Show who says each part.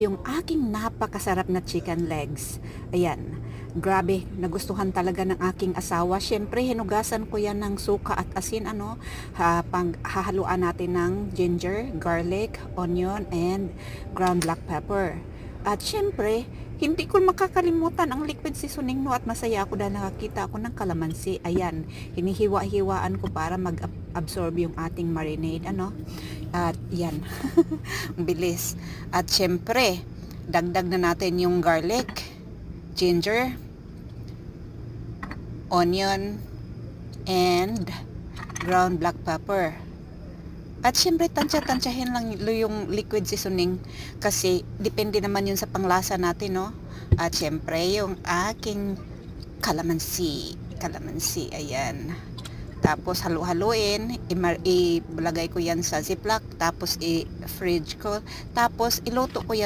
Speaker 1: Yung aking napakasarap na chicken legs. Ayan. Grabe, nagustuhan talaga ng aking asawa. Siyempre, hinugasan ko yan ng suka at asin, hahaluan natin ng ginger, garlic, onion, and ground black pepper. At siyempre, hindi ko makakalimutan ang liquid seasoning no, at masaya ako dahil nakakita ako ng kalamansi. Ayan, hinihiwa-hiwaan ko para mag-absorb yung ating marinade, At yan, ang bilis. At syempre, dagdag na natin yung garlic, ginger, onion, and ground black pepper. At syempre, tansya-tansyahin lang yung liquid seasoning kasi depende naman yun sa panglasa natin, no? At syempre, yung aking kalamansi, ayan. Tapos halu-haluin, ilagay ko yan sa ziplock, tapos i-fridge ko, tapos iluto ko yan